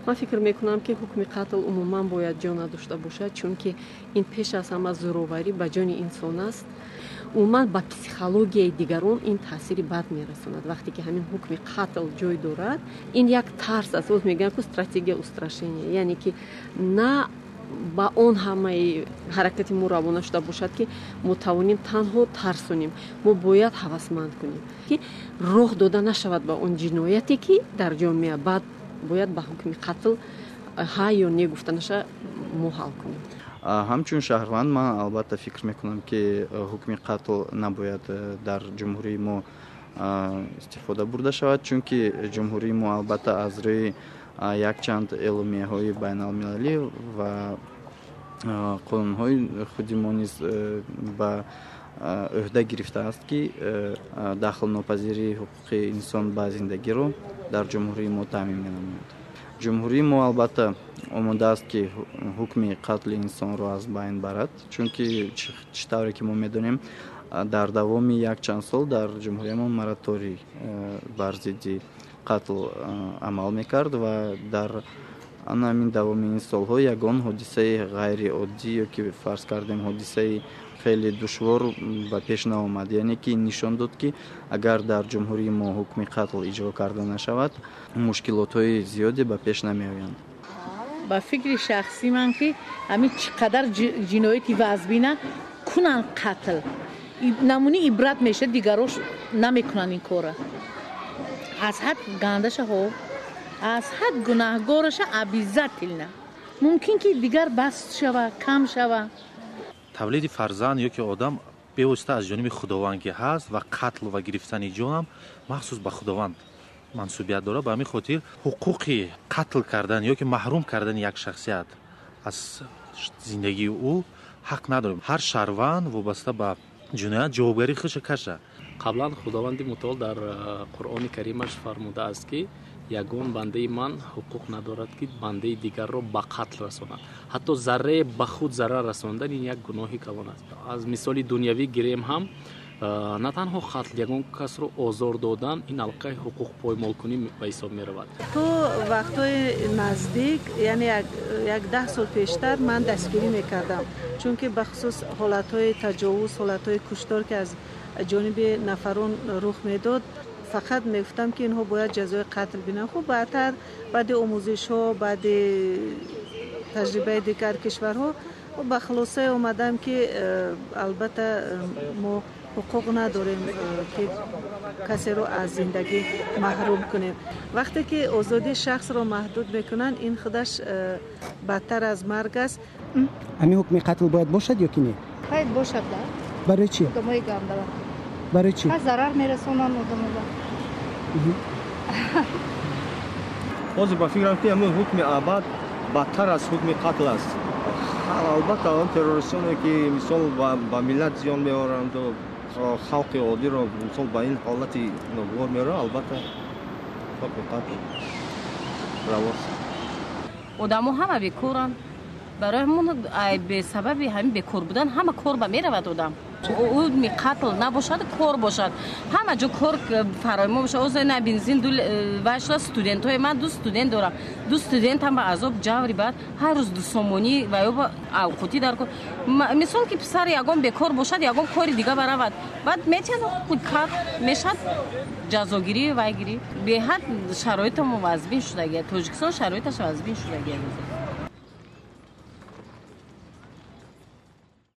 من فکر میکنم که حکم قتل عموما باید جا نداشته باشد، چون که این پیش از همه زورآوری به جان انسان است. عموما به پسیخولوژی دیگران این تاثیر بد میرساند. وقتی که همین حکم قتل جای دارد، این یک ترس است. باز میگم که استراتژی استراشنی، یعنی که نه با اون همه حرکت ما روانه شده باشد که ما توانیم تنها ترسونیم. ما باید هوسمند کنیم که راه داده نشود به اون جنایتی که در جامعه بعد باید به حکم قتل ها یا نه گفته نشه ما حل کنیم. همچون شهروند من البته فکر میکنم که حکم قتل نباید در جمهوری ما استفاده برده شود، چون که جمهوری ما البته از روی یک چند اعلامیه های بین المللی و قانون های خودی ما نیز به عهده گرفته است که دخل ناپذیری حقوق انسان به زندگی رو در جمهوری ما تامین نماید. جمهوری ما البته آماده است که حکم قتل انسان را از بین برد، چون که چطوری که ما میدونیم در دوام یک چند سال در جمهوری ما مراتوری بر ضد قتل عمل میکرد و در همین دوام این سالها یگان حادثه غیر عادی یا که فرض کردیم حادثه خیلی دشوار به پیش نآمد، یعنی که نشان داد که اگر در جمهوری ما حکم قتل اجرا کرده نشود مشکلات های زیادی به پیش نمی آیند. با فکر شخصی من که همین چقدر جنایتی وزبینه کنن قتل نمونه عبرت میشه، دیگراش نمیکنن این کاره. از حد گندش ها، از حد گناهگارش عبیزت نه ممکن که دیگر بس شوه، کم شوه. تولید فرزند یا که آدم بیوسته از جانب خداوند که هست و قتل و گرفتن جان هم مخصوص به خداوند منصوبیت داره. به همین خاطر حقوق قتل کردن یا که محروم کردن یک شخصیت از زندگی او حق نداریم. هر شهروند وابسته به جنایت جوابگری خودش کشه. قبلا خداوند متعال در قرآن کریمش فرموده است که یگان بنده من حقوق ندارد که بنده دیگر را به قتل رساند. حتی ذره به خود ضرر رساندن این یک گناهی کلان است. از مثال دنیوی گیریم هم نه تنها قتل، یگان کس رو آزار دادن این حلقه حقوق پایمال کنی به حساب می رود. تو وقتای نزدیک یعنی یک 10 سال پیشتر من دستگیری میکردم، چون که بخصوص حالتهای تجاوز، حالتهای کشتار که از جانب نفران رخ میداد فقط میگفتم که اینها باید جزای قتل بینن. خب بعدتر بعد آموزش ها، بعد تجربه دیگر کشورها به خلاصه اومدم که البته ما حقوق نداریم که کسی رو از زندگی محروم کنیم. وقتی که آزادی شخص رو محدود میکنن این خودش بدتر از مرگ است. همین حکم قتل باید باشد یا که نه؟ باید باشد. برای چی؟ آدمای گنده. برای چی؟ ضرر میرسونن آدم‌ها. باز با فکرم که همین حکم ابد بدتر از حکم قتل است. البته اون تروریستانی که مثال با ملت زیان میارند و خلق عادی را مثال با این حالت ناگوار میاره، البته حکم قتل رواست. آدم‌ها همه بیکارن، برای همون به سبب همین بیکار بودن همه کار به میرود آدم. اون قتل نباشد کار باشد، همه جا کار فرایم باشه. اوضاع نه بنزین دول واشلا استودنت های من 2 استودنت دارم، 2 استودنت هم به عذاب جوری بعد هر روز 2 سومونی و یا با اوقاتی در کار. مثلا که پسر یگان بیکار باشد یگان کار دیگه برود بعد میتونه خود کار میشد جزاگیری و گیری به حد شرایط موازبین شده. تاجیکستان شرایطش موازبین شده.